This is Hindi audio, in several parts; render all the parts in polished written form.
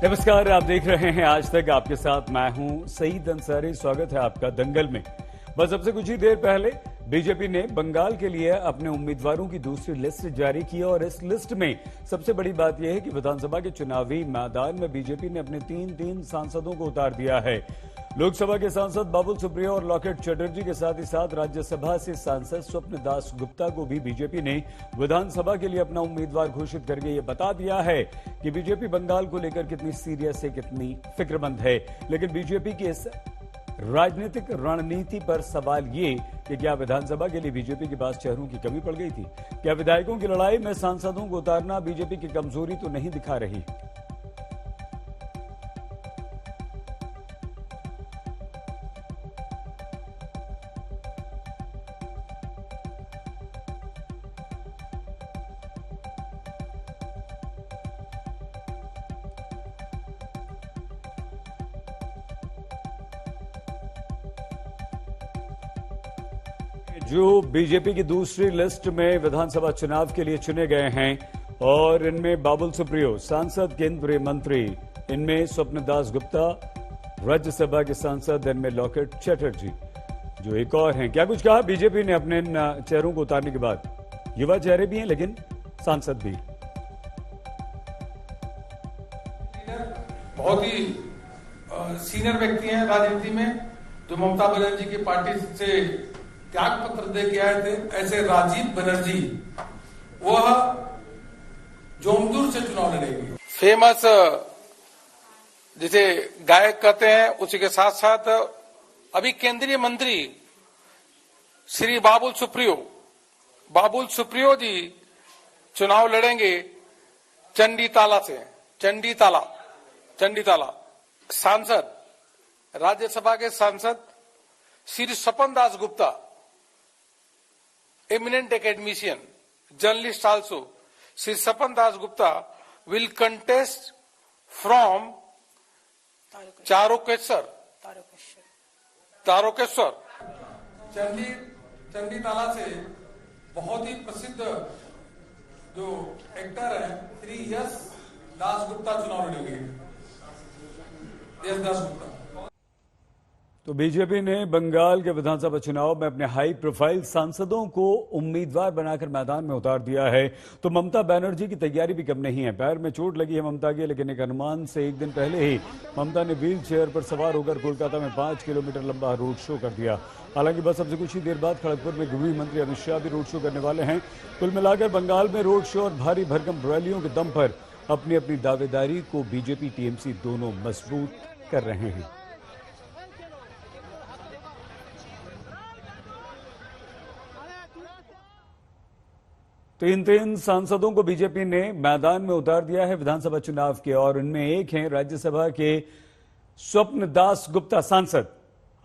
नमस्कार, आप देख रहे हैं आज तक। आपके साथ मैं हूं सईद अंसारी। स्वागत है आपका दंगल में। बस अब से कुछ ही देर पहले बीजेपी ने बंगाल के लिए अपने उम्मीदवारों की दूसरी लिस्ट जारी की और इस लिस्ट में सबसे बड़ी बात यह है कि विधानसभा के चुनावी मैदान में बीजेपी ने अपने तीन सांसदों को उतार दिया है। लोकसभा के सांसद बाबुल सुप्रियो और लॉकेट चटर्जी के साथ ही साथ राज्यसभा से सांसद स्वप्न दास गुप्ता को भी बीजेपी ने विधानसभा के लिए अपना उम्मीदवार घोषित करके ये बता दिया है कि बीजेपी बंगाल को लेकर कितनी सीरियस है, कितनी फिक्रमंद है। लेकिन बीजेपी की इस राजनीतिक रणनीति पर सवाल ये कि क्या विधानसभा के लिए बीजेपी के पास चेहरों की कमी पड़ गई थी? क्या विधायकों की लड़ाई में सांसदों को उतारना बीजेपी की कमजोरी तो नहीं दिखा रही? जो बीजेपी की दूसरी लिस्ट में विधानसभा चुनाव के लिए चुने गए हैं और इनमें बाबुल सुप्रियो सांसद, केंद्रीय मंत्री, इनमें स्वप्न दास गुप्ता राज्यसभा के सांसद, इनमें लॉकेट चटर्जी जो एक और हैं। क्या कुछ कहा बीजेपी ने अपने इन चेहरों को उतारने के बाद? युवा चेहरे भी हैं लेकिन सांसद भी। बहुत ही सीनियर व्यक्ति हैं राजनीति में, जो ममता बनर्जी की पार्टी से त्याग पत्र दे के आए थे। ऐसे राजीव बनर्जी वह जोमदूर से चुनाव लड़ेंगे। फेमस जिसे गायक कहते हैं, उसी के साथ साथ अभी केंद्रीय मंत्री श्री बाबुल सुप्रियो जी चुनाव लड़ेंगे चंडीताला से। चंडीताला सांसद, राज्यसभा के सांसद Shri Swapan Das Gupta, eminent academician, journalist also, Sri Swapan Das Gupta will contest from Tarokeshwar. चंडीताला से बहुत ही प्रसिद्ध जो एक्टर है श्री यश दास गुप्ता चुनाव लड़ेंगे। यश दास गुप्ता। तो बीजेपी ने बंगाल के विधानसभा चुनाव में अपने हाई प्रोफाइल सांसदों को उम्मीदवार बनाकर मैदान में उतार दिया है। तो ममता बनर्जी की तैयारी भी कम नहीं है। पैर में चोट लगी है ममता की, लेकिन एक अनुमान से एक दिन पहले ही ममता ने व्हील चेयर पर सवार होकर कोलकाता में 5 किलोमीटर लंबा रोड शो कर दिया। हालांकि बस अब से कुछ ही देर बाद खड़गपुर में गृह मंत्री अमित शाह भी रोड शो करने वाले हैं। कुल मिलाकर बंगाल में रोड शो और भारी भरकम रैलियों के दम पर अपनी अपनी दावेदारी को बीजेपी टीएमसी दोनों मजबूत कर रहे हैं। तो इन 3 सांसदों को बीजेपी ने मैदान में उतार दिया है विधानसभा चुनाव के, और इनमें एक हैं राज्यसभा के स्वप्न दास गुप्ता सांसद।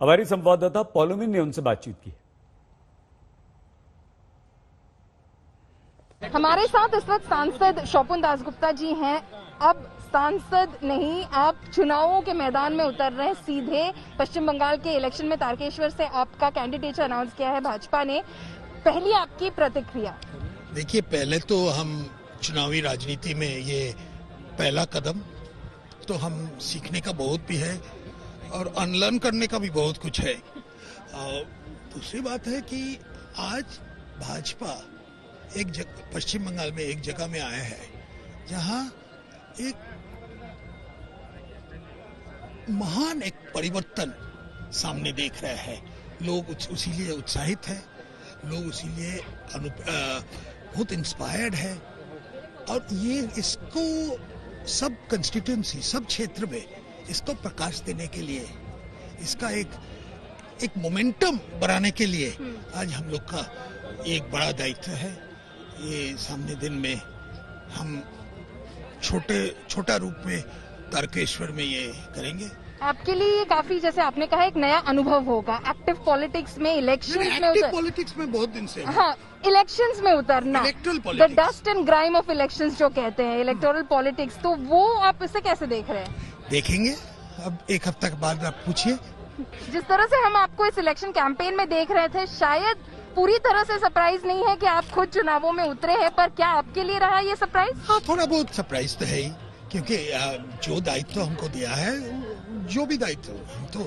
हमारी संवाददाता पॉलोमिन ने उनसे बातचीत की। हमारे साथ इस वक्त सांसद स्वपन दास गुप्ता जी हैं। अब सांसद नहीं, आप चुनावों के मैदान में उतर रहे हैं सीधे। पश्चिम बंगाल के इलेक्शन में तारकेश्वर से आपका कैंडिडेट अनाउंस किया है भाजपा ने। पहली आपकी प्रतिक्रिया? देखिए, पहले तो हम चुनावी राजनीति में ये पहला कदम, तो हम सीखने का बहुत भी है और अनलर्न करने का भी बहुत कुछ है। दूसरी बात है कि आज भाजपा पश्चिम बंगाल में एक जगह में आया है जहां एक महान एक परिवर्तन सामने देख रहे हैं। लोग उसीलिए उत्साहित हैं, लोग उसीलिए बहुत इंस्पायर्ड है। और ये इसको सब कंस्टिट्यूएंसी, सब क्षेत्र में इसको प्रकाश देने के लिए, इसका एक मोमेंटम बढ़ाने के लिए आज हम लोग का एक बड़ा दायित्व है। ये सामने दिन में हम छोटा रूप में तारकेश्वर में ये करेंगे। आपके लिए ये काफी, जैसे आपने कहा, एक नया अनुभव होगा। एक्टिव पॉलिटिक्स में, इलेक्शंस में पॉलिटिक्स में बहुत दिन से, हाँ, इलेक्शंस में उतरना, the dust and grime of elections जो कहते हैं, इलेक्टोरल पॉलिटिक्स, तो वो आप इसे कैसे देख रहे हैं? देखेंगे अब एक हफ्ते के बाद, आप पूछिए। जिस तरह से हम आपको इस इलेक्शन कैंपेन में देख रहे थे, शायद पूरी तरह से सरप्राइज नहीं है कि आप खुद चुनावों में उतरे हैं, पर क्या आपके लिए रहा ये सरप्राइज? हाँ, थोड़ा बहुत सरप्राइज तो है ही, क्योंकि जो दायित्व हमको दिया है, जो भी दायित्व हम तो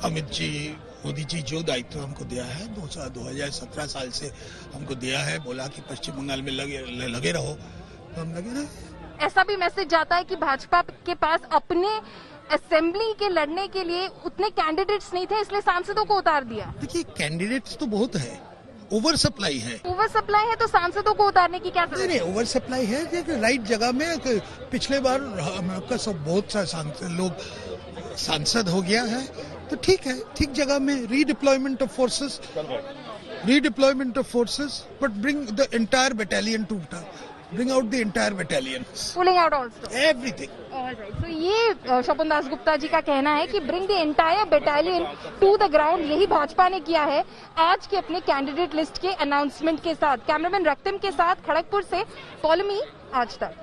अमित जी, मोदी जी जो दायित्व हमको दिया है 2017 साल से हमको दिया है, बोला कि पश्चिम बंगाल में लगे रहो, तो हम लगे रहे। ऐसा भी मैसेज जाता है कि भाजपा के पास अपने असेंबली के लड़ने के लिए उतने कैंडिडेट्स नहीं थे, इसलिए सांसदों को उतार दिया। देखिए, कैंडिडेट्स तो बहुत है, ओवर सप्लाई है। ओवर सप्लाई है तो सांसदों को उतारने की क्या जरूरत नहीं, ओवर सप्लाई है कि राइट जगह में। पिछले बार आपका सब बहुत सा लोग सांसद हो गया है, तो ठीक है, ठीक जगह में redeployment of forces, but bring the entire battalion to bring out the entire battalion, pulling out also everything. Alright, so ये स्वपन दासगुप्ता जी का कहना है कि bring the entire battalion to the ground, यही भाजपा ने किया है आज के अपने कैंडिडेट लिस्ट के अनाउंसमेंट के साथ। कैमरामैन रक्तिम के साथ खड़गपुर से पौलमी, आज तक।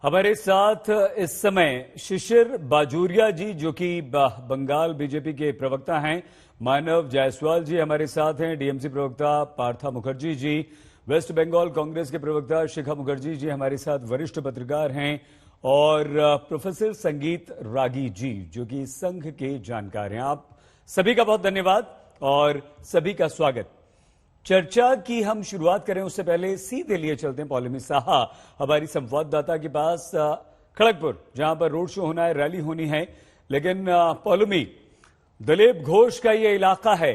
हमारे साथ इस समय शिशिर बाजोरिया जी, जो कि बंगाल बीजेपी के प्रवक्ता हैं, मानव जायसवाल जी हमारे साथ हैं, डीएमसी प्रवक्ता पार्था मुखर्जी जी, वेस्ट बंगाल कांग्रेस के प्रवक्ता शिखा मुखर्जी जी हमारे साथ वरिष्ठ पत्रकार हैं, और प्रोफेसर संगीत रागी जी, जो कि संघ के जानकार हैं। आप सभी का बहुत धन्यवाद और सभी का स्वागत। चर्चा की हम शुरुआत करें उससे पहले सीधे लिए चलते हैं पौलमी साहा हमारी संवाददाता के पास खड़गपुर, जहां पर रोड शो होना है, रैली होनी है। लेकिन पौलमी, दिलीप घोष का ये इलाका है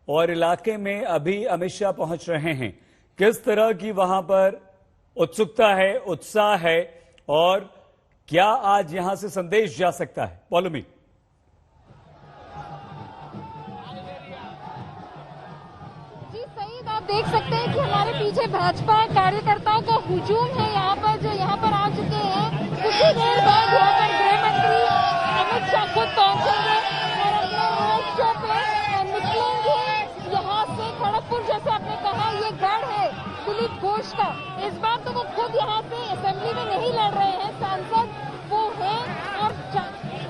और इलाके में अभी अमित शाह पहुंच रहे हैं। किस तरह की वहां पर उत्सुकता है, उत्साह है, और क्या आज यहां से संदेश जा सकता है? पौलमी। जी सईद, आप देख सकते हैं कि हमारे पीछे भाजपा कार्यकर्ताओं का हुजूम है यहाँ पर, जो यहाँ पर आ चुके हैं। कुछ ही देर बाद यहाँ पर गृह मंत्री अमित शाह खुद पहुंचेंगे और अपने रोड शो पे निकलेंगे यहाँ से। खड़गपुर, जैसे आपने कहा, ये गढ़ है दिलीप घोष का। इस बार तो वो खुद यहाँ से असेंबली में नहीं लड़ रहे हैं, सांसद वो हैं, और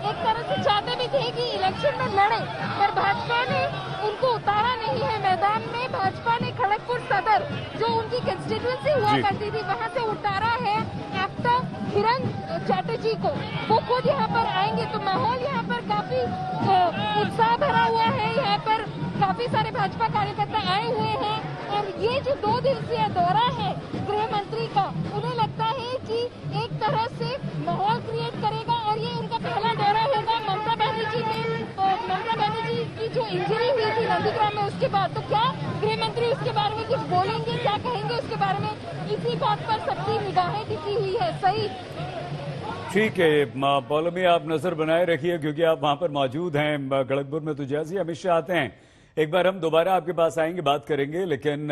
एक तरह से चाहते भी थे कि इलेक्शन में लड़े, पर भाजपा ने उनको उतारा नहीं है मैदान में। भाजपा ने खड़गपुर सदर, जो उनकी कंस्टिट्यूएंसी हुआ करती थी, वहां से उतारा है आफ्टर किरण चैटर्जी को। वो खुद यहाँ पर आएंगे, तो माहौल यहाँ पर काफी उत्साह भरा हुआ है। यहाँ पर काफी सारे भाजपा कार्यकर्ता आए हुए हैं, और ये जो 2 दिवसीय दौरा है गृह मंत्री का, उन्हें लगता है कि एक तरह से माहौल क्रिएट करेगा, और ये उनका पहला दौरा होगा। ममता बनर्जी की जो इंजरी हुई थी नंदीग्राम में, उसके बाद तो क्या गृह मंत्री उसके बारे में कुछ बोलेंगे, क्या कहेंगे उसके बारे में, इसी बात पर सबकी निगाहें टिकी हुई है। सही, ठीक है पौलमी, आप नजर बनाए रखिए क्योंकि आप वहां पर मौजूद हैं खड़गपुर में। तो जैसे ही अमित शाह आते हैं, एक बार हम दोबारा आपके पास आएंगे, बात करेंगे। लेकिन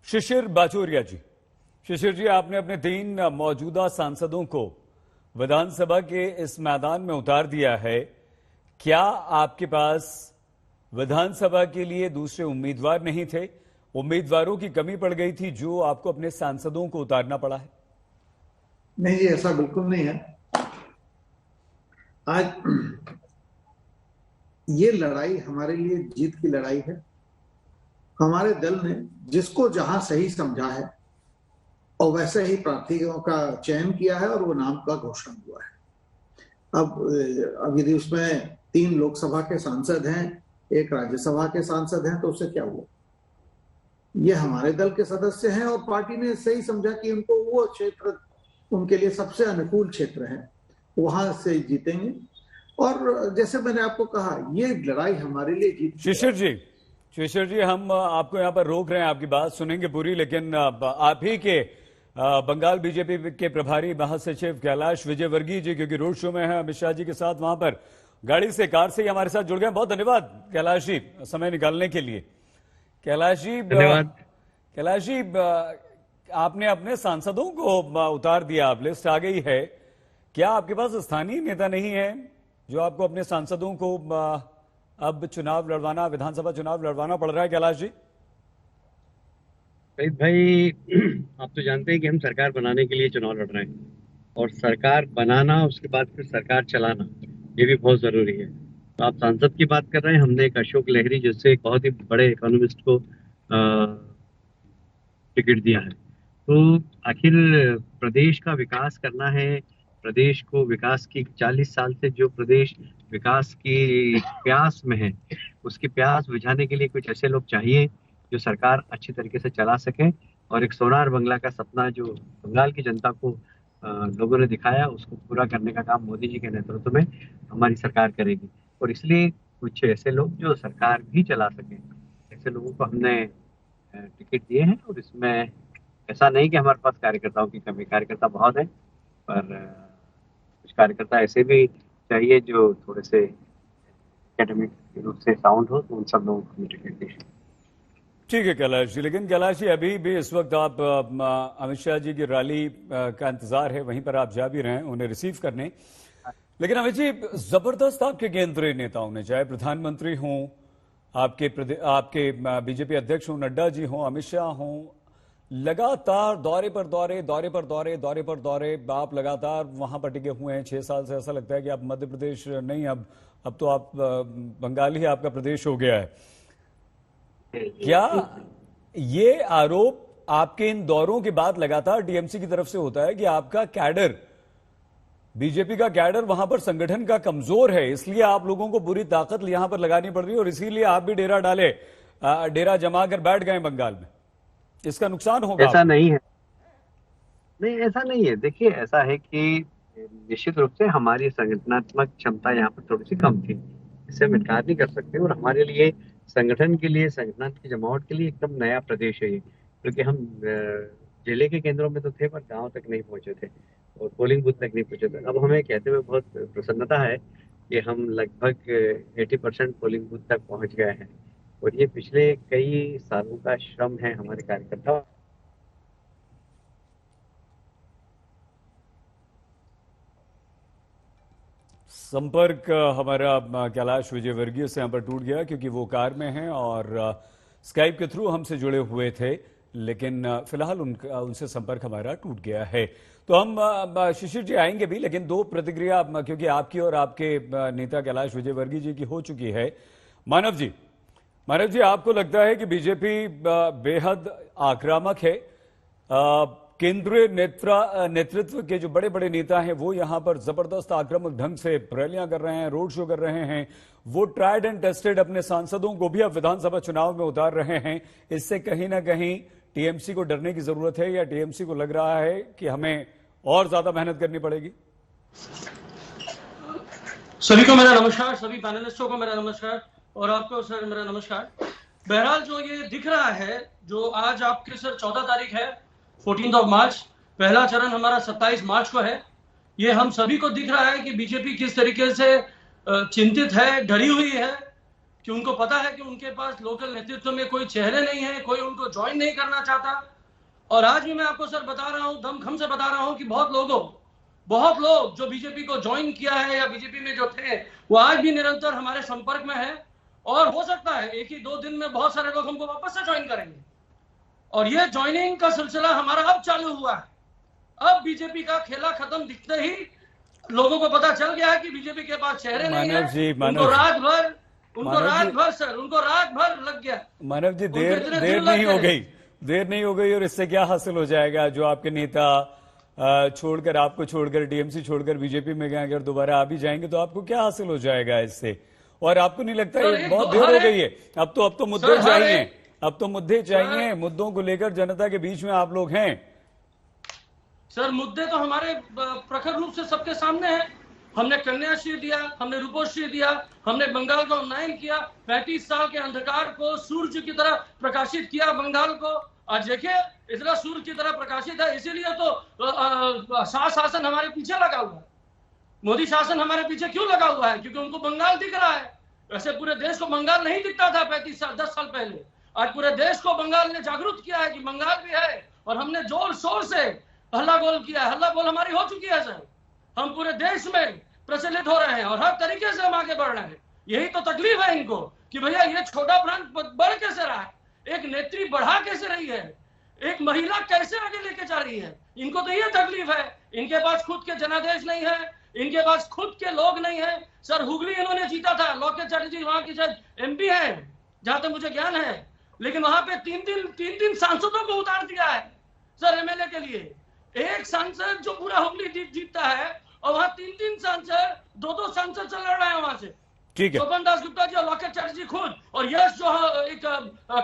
शिशिर बाजोरिया जी, शिशिर जी, आपने अपने 3 मौजूदा सांसदों को विधानसभा के इस मैदान में उतार दिया है। क्या आपके पास विधानसभा के लिए दूसरे उम्मीदवार नहीं थे? उम्मीदवारों की कमी पड़ गई थी जो आपको अपने सांसदों को उतारना पड़ा है? नहीं जी, ऐसा बिल्कुल नहीं है। आज ये लड़ाई हमारे लिए जीत की लड़ाई है। हमारे दल ने जिसको जहां सही समझा है और वैसे ही प्रार्थीयों का चयन किया है और वो नाम का घोषणा हुआ है। अब यदि उसमें 3 लोकसभा के सांसद हैं, 1 राज्यसभा के सांसद हैं, तो उससे क्या हुआ? ये हमारे दल के सदस्य हैं और पार्टी ने सही समझा कि उनको वो क्षेत्र उनके लिए सबसे अनुकूल क्षेत्र है, वहां से जीतेंगे। और जैसे मैंने आपको कहा, ये लड़ाई हमारे लिए जीत। शिशिर जी, हम आपको यहाँ पर रोक रहे हैं, आपकी बात सुनेंगे पूरी, लेकिन आप ही के बंगाल बीजेपी के प्रभारी महासचिव कैलाश विजयवर्गीय जी, क्योंकि रोड शो में है अमित शाह जी के साथ, वहां पर गाड़ी से, कार से ही हमारे साथ जुड़ गए। बहुत धन्यवाद कैलाश जी समय निकालने के लिए। कैलाश जी, आपने अपने सांसदों को उतार दिया, अब लिस्ट आ गई है। क्या आपके पास स्थानीय नेता नहीं है जो आपको अपने सांसदों को अब चुनाव लड़वाना, विधानसभा चुनाव लड़वाना पड़ रहा है? कैलाश जी भाई, आप तो जानते हैं कि हम सरकार बनाने के लिए चुनाव लड़ रहे हैं, और सरकार बनाना, उसके बाद फिर सरकार चलाना, ये भी बहुत जरूरी है। तो आप सांसद की बात कर रहे हैं, हमने एक अशोक लहरी जैसे एक बहुत ही बड़े इकोनॉमिस्ट को टिकट दिया है। तो आखिर प्रदेश का विकास करना है, प्रदेश को विकास की 40 साल से जो प्रदेश विकास की प्यास में है, उसकी प्यास बुझाने के लिए कुछ ऐसे लोग चाहिए जो सरकार अच्छी तरीके से चला सके, और एक सोनार बंगला का सपना जो बंगाल की जनता को लोगों ने दिखाया, उसको पूरा करने का काम मोदी जी के नेतृत्व में हमारी सरकार करेगी। और इसलिए कुछ ऐसे लोग जो सरकार भी चला सके, ऐसे लोगों को हमने टिकट दिए हैं। और इसमें ऐसा नहीं कि हमारे पास कार्यकर्ताओं की कमी, कार्यकर्ता बहुत है, पर कुछ कार्यकर्ता ऐसे भी चाहिए जो थोड़े से एकेडमिक रूप से साउंड हो, तो उन सब लोगों को हमने टिकट दी। ठीक है कैलाश जी, लेकिन कैलाश जी अभी भी इस वक्त आप अमित शाह जी की रैली का इंतजार है, वहीं पर आप जा भी रहे हैं उन्हें रिसीव करने। लेकिन अमित जी, जबरदस्त आपके केंद्रीय नेता होने, चाहे प्रधानमंत्री हों, आपके बीजेपी अध्यक्ष हों, नड्डा जी हों, अमित शाह हों, लगातार दौरे पर दौरे आप लगातार वहां पर टिके हुए हैं 6 साल से। ऐसा लगता है कि आप मध्य प्रदेश नहीं, अब तो आप बंगाल ही आपका प्रदेश हो गया है। क्या ये आरोप आपके इन दौरों के बाद लगातार टीएमसी की तरफ से होता है कि आपका कैडर, बीजेपी का कैडर वहां पर संगठन का कमजोर है, इसलिए आप लोगों को बुरी ताकत यहां पर लगानी पड़ रही है और इसीलिए आप भी डेरा जमा कर बैठ गए बंगाल में? इसका नुकसान होगा? ऐसा नहीं है, नहीं ऐसा नहीं है। देखिए, ऐसा है कि निश्चित रूप से हमारी संगठनात्मक क्षमता यहाँ पर थोड़ी सी कम थी, इसे हम इनकार नहीं कर सकते। और हमारे लिए, संगठन के लिए, संगठन की जमावट के लिए एकदम नया प्रदेश है ये, क्योंकि हम जिले के केंद्रों में तो थे पर गांव तक नहीं पहुंचे थे और पोलिंग बूथ तक नहीं पहुंचे थे। अब हमें कहते हुए बहुत प्रसन्नता है कि हम लगभग 80% पोलिंग बूथ तक पहुंच गए हैं, और ये पिछले कई सालों का श्रम है हमारे कार्यकर्ता। संपर्क हमारा कैलाश विजयवर्गीय से यहाँ पर टूट गया क्योंकि वो कार में हैं और स्काइप के थ्रू हमसे जुड़े हुए थे, लेकिन फिलहाल उनसे संपर्क हमारा टूट गया है। तो हम शिशिर जी आएंगे भी, लेकिन दो प्रतिक्रिया क्योंकि आपकी और आपके नेता कैलाश विजयवर्गीय जी की हो चुकी है। मानव जी, आपको लगता है कि बीजेपी बेहद आक्रामक है? केंद्रीय नेतृत्व के जो बड़े बड़े नेता हैं वो यहां पर जबरदस्त आक्रामक ढंग से रैलियां कर रहे हैं, रोड शो कर रहे हैं, वो ट्राइड एंड टेस्टेड अपने सांसदों को भी अब विधानसभा चुनाव में उतार रहे हैं। इससे कहीं ना कहीं टीएमसी को डरने की जरूरत है, या टीएमसी को लग रहा है कि हमें और ज्यादा मेहनत करनी पड़ेगी? सभी को मेरा नमस्कार, सभी पैनलिस्टों को मेरा नमस्कार और आपको सर मेरा नमस्कार। बहरहाल जो ये दिख रहा है, जो आज आपके सर 14 तारीख है, 14 मार्च, पहला चरण हमारा 27 मार्च को है। ये हम सभी को दिख रहा है कि बीजेपी किस तरीके से चिंतित है, डरी हुई है, कि उनको पता है कि उनके पास लोकल नेतृत्व में कोई चेहरे नहीं है, कोई उनको ज्वाइन नहीं करना चाहता। और आज भी मैं आपको सर बता रहा हूं, दमखम से बता रहा हूं कि बहुत लोग जो बीजेपी को ज्वाइन किया है या बीजेपी में जो थे, वो आज भी निरंतर हमारे संपर्क में है। और हो सकता है 1 ही 2 दिन में बहुत सारे लोग हमको वापस से ज्वाइन करेंगे। और ये ज्वाइनिंग का सिलसिला हमारा अब चालू हुआ है। अब बीजेपी का खेला खत्म दिखते ही लोगों को पता चल गया है कि बीजेपी के पास चेहरे नहीं है। उनको रात भर लग गया। मानव जी, देर नहीं हो गई और इससे क्या हासिल हो जाएगा? जो आपके नेता छोड़कर, आपको छोड़कर, टीएमसी छोड़कर बीजेपी में गए, अगर दोबारा आ भी जाएंगे तो आपको क्या हासिल हो जाएगा इससे? और आपको नहीं लगता है बहुत देर हो गई है? अब तो मुद्दे चाहिए, मुद्दों को लेकर जनता के बीच में आप लोग हैं। सर, मुद्दे तो हमारे प्रखर रूप से सबके सामने हैं। हमने कन्याश्री दिया, हमने रूपोश्री दिया, हमने बंगाल को उन्नयन किया, 35 साल के अंधकार को सूर्य की तरह प्रकाशित किया बंगाल को। आज देखिए, इतना सूर्य की तरह प्रकाशित है, इसीलिए तो शासन हमारे पीछे लगा हुआ है। मोदी शासन हमारे पीछे क्यों लगा हुआ है? क्योंकि उनको बंगाल दिख रहा है। वैसे पूरे देश को बंगाल नहीं दिखता था 10 साल पहले। आज पूरे देश को बंगाल ने जागरूक किया है कि बंगाल भी है, और हमने जोर शोर से हल्ला बोल किया है। हल्ला बोल हमारी हो चुकी है सर। हम पूरे देश में प्रचलित हो रहे हैं और हर तरीके से हम आगे बढ़ रहे हैं। यही तो तकलीफ है इनको कि भैया ये छोटा प्रांत बढ़ कैसे रहा है, एक नेत्री बढ़ा कैसे रही है, एक महिला कैसे आगे लेके जा रही है। इनको तो ये तकलीफ है। इनके पास खुद के जनादेश नहीं है, इनके पास खुद के लोग नहीं है। सर, हुगली इन्होंने जीता था, लोकेश चैटर्जी वहां के एमपी हैं जहां तक मुझे ज्ञान है, लेकिन वहां पे तीन दिन सांसदों को उतार दिया है सर एमएलए के लिए। एक सांसद जो पूरा हुगली जीतता है और वहां तीन सांसद, दो सांसद से लड़ रहे हैं वहां से। ठीक है। स्वपन दासगुप्ता जी और लॉकेट चैटर्जी खुद और यश जो एक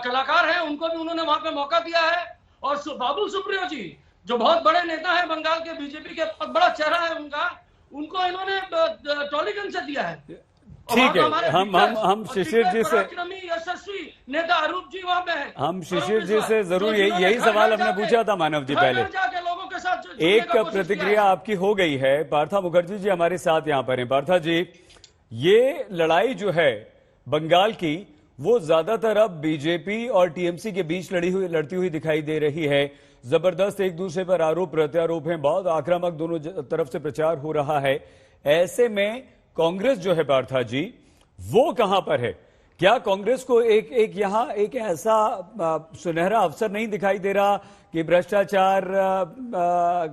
कलाकार है, उनको भी उन्होंने वहां पे मौका दिया है। और बाबुल सुप्रियो जी जो बहुत बड़े नेता है बंगाल के, बीजेपी के बहुत बड़ा चेहरा है उनका, उनको इन्होंने टॉलीगंज से दिया है। ठीक है, हम शिशिर जी से, यशस्वी नेता अरूप जी वहाँ पे है। हम शिशिर जी से जरूर यही सवाल हमने पूछा था मानव जी पहले। लोगों के साथ एक प्रतिक्रिया आपकी हो गई है। पार्था मुखर्जी जी हमारे साथ यहाँ पर हैं। पार्था जी, ये लड़ाई जो है बंगाल की, वो ज्यादातर अब बीजेपी और टीएमसी के बीच लड़ती हुई दिखाई दे रही है। जबरदस्त एक दूसरे पर आरोप प्रत्यारोप हैं, बहुत आक्रामक दोनों तरफ से प्रचार हो रहा है। ऐसे में कांग्रेस जो है पार्था जी, वो कहां पर है? क्या कांग्रेस को यहां एक ऐसा सुनहरा अवसर नहीं दिखाई दे रहा कि भ्रष्टाचार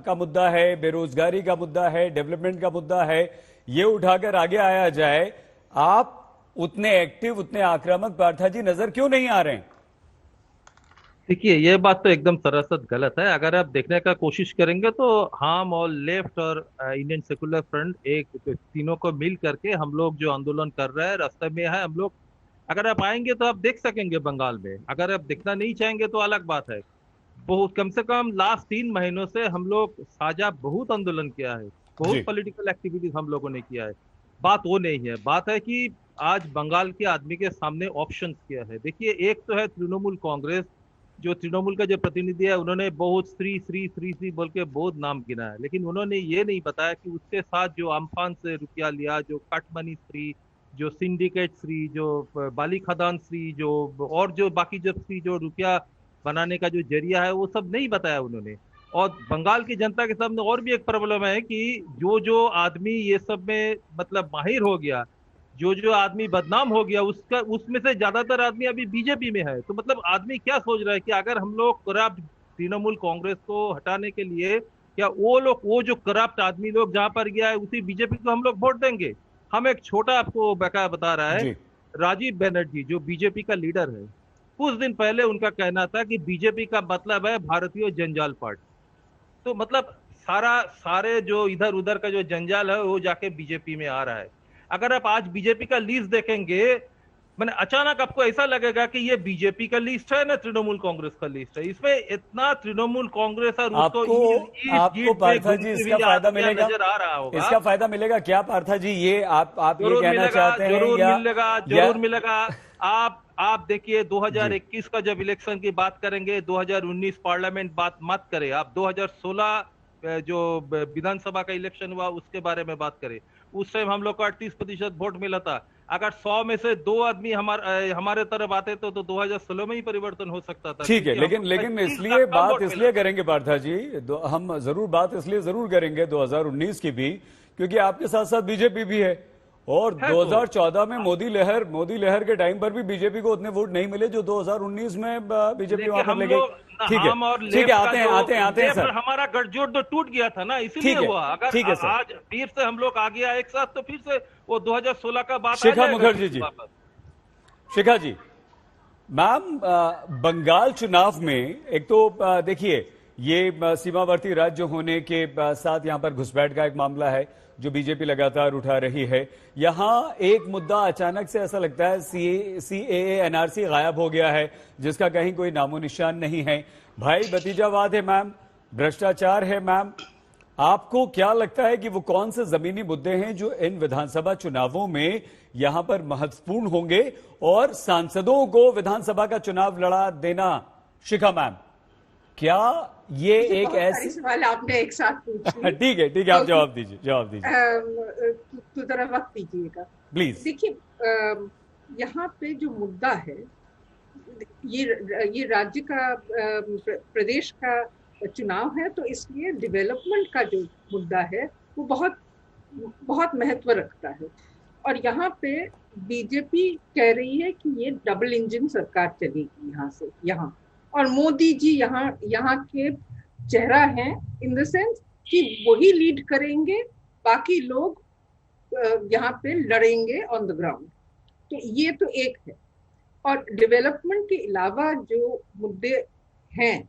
का मुद्दा है, बेरोजगारी का मुद्दा है, डेवलपमेंट का मुद्दा है, ये उठाकर आगे आया जाए? आप उतने एक्टिव, उतने आक्रामक पार्था जी नजर क्यों नहीं आ रहे हैं? देखिए, ये बात तो एकदम सरासर गलत है। अगर आप देखने का कोशिश करेंगे तो हम और लेफ्ट और इंडियन सेकुलर फ्रंट एक तीनों को मिल करके हम लोग जो आंदोलन कर रहे हैं, रास्ते में है हम लोग। अगर आप आएंगे तो आप देख सकेंगे बंगाल में। अगर आप देखना नहीं चाहेंगे तो अलग बात है। बहुत कम से कम लास्ट 3 महीनों से हम लोग साझा बहुत आंदोलन किया है, बहुत पॉलिटिकल एक्टिविटीज हम लोगों ने किया है। बात वो नहीं है, बात है कि आज बंगाल के आदमी के सामने ऑप्शंस क्या है। देखिए, एक तो है तृणमूल कांग्रेस, जो तृणमूल का जो प्रतिनिधि है, उन्होंने बहुत श्री बोल के बहुत नाम गिना है, लेकिन उन्होंने ये नहीं बताया कि उसके साथ जो अम्फान से रुपया लिया, जो कटमनी श्री, जो सिंडिकेट श्री, जो बाली खदान श्री, जो और जो बाकी जो श्री, जो रुपया बनाने का जो जरिया है, वो सब नहीं बताया उन्होंने। और बंगाल की जनता के सामने और भी एक प्रॉब्लम है कि जो आदमी ये सब में मतलब माहिर हो गया, जो आदमी बदनाम हो गया, उसमें से ज्यादातर आदमी अभी बीजेपी में है। तो मतलब आदमी क्या सोच रहा है कि अगर हम लोग करप्ट तृणमूल कांग्रेस को हटाने के लिए, क्या वो जो करप्ट आदमी लोग जहां पर गया है उसी बीजेपी को हम लोग वोट देंगे? हम एक छोटा आपको बकाया बता रहा है। राजीव बनर्जी जो बीजेपी का लीडर है, कुछ दिन पहले उनका कहना था कि बीजेपी का मतलब है भारतीय जंजाल पार्टी। तो मतलब सारे जो इधर उधर का जो जंजाल है वो जाके बीजेपी में आ रहा है। अगर आप आज बीजेपी का लिस्ट देखेंगे, मैंने अचानक आपको ऐसा लगेगा कि ये बीजेपी का लिस्ट है ना तृणमूल कांग्रेस का लिस्ट है। इसमें इतना तृणमूल कांग्रेस और आपको पार्था जी इसका फायदा मिलेगा, नजर आ रहा होगा। इसका फायदा मिलेगा क्या पार्था जी? ये आप ये कहना चाहते हैं? जरूर मिलेगा। आप देखिए, 2021 का जब इलेक्शन की बात करेंगे, 2019 पार्लियामेंट बात मत करें आप, 2016 जो विधानसभा का इलेक्शन हुआ उसके बारे में बात करें। उस टाइम हम लोग को 38% वोट मिला था। अगर 100 में से 2 आदमी हमारे तरफ आते तो 2016 में ही परिवर्तन हो सकता था। ठीक है, लेकिन इसलिए बात इसलिए करेंगे पार्था जी, हम जरूर बात इसलिए जरूर करेंगे 2019 की भी, क्योंकि आपके साथ साथ बीजेपी भी है। और 2014 में मोदी लहर के टाइम पर भी बीजेपी को उतने वोट नहीं मिले जो 2019 में बीजेपी वहां पर ले गई। ठीक है, आते हैं सर। हमारा गठजोड़ तो टूट गया था ना, इसीलिए हुआ। अगर आज फिर से हम लोग आ गया एक साथ तो फिर से वो 2016 का बात। शिखा मुखर्जी जी, शिखा जी, मैम, बंगाल चुनाव में एक तो देखिए, ये सीमावर्ती राज्य होने के साथ यहां पर घुसपैठ का एक मामला है जो बीजेपी लगातार उठा रही है। यहां एक मुद्दा अचानक से ऐसा लगता है सीएए एनआरसी गायब हो गया है, जिसका कहीं कोई नामो निशान नहीं है। भाई भतीजावाद है मैम, भ्रष्टाचार है मैम। आपको क्या लगता है कि वो कौन से जमीनी मुद्दे हैं जो इन विधानसभा चुनावों में यहां पर महत्वपूर्ण होंगे और सांसदों को विधानसभा का चुनाव लड़ा देना? शिखा मैम, क्या ये एक ऐसी सवाल आपने एक साथ पूछा? ठीक है, आप जवाब दीजिए। तो जरा वक्त दीजिएगा प्लीज। देखिए, यहाँ पे जो मुद्दा है, ये राज्य का प्रदेश का चुनाव है, तो इसलिए डेवलपमेंट का जो मुद्दा है वो बहुत बहुत महत्व रखता है। और यहाँ पे बीजेपी कह रही है कि ये डबल इंजन सरकार चलेगी यहाँ से यहाँ, और मोदी जी यहाँ के चेहरा हैं, इन द सेंस कि वही लीड करेंगे, बाकी लोग यहाँ पे लड़ेंगे ऑन द ग्राउंड। तो ये तो एक है। और डेवलपमेंट के अलावा जो मुद्दे हैं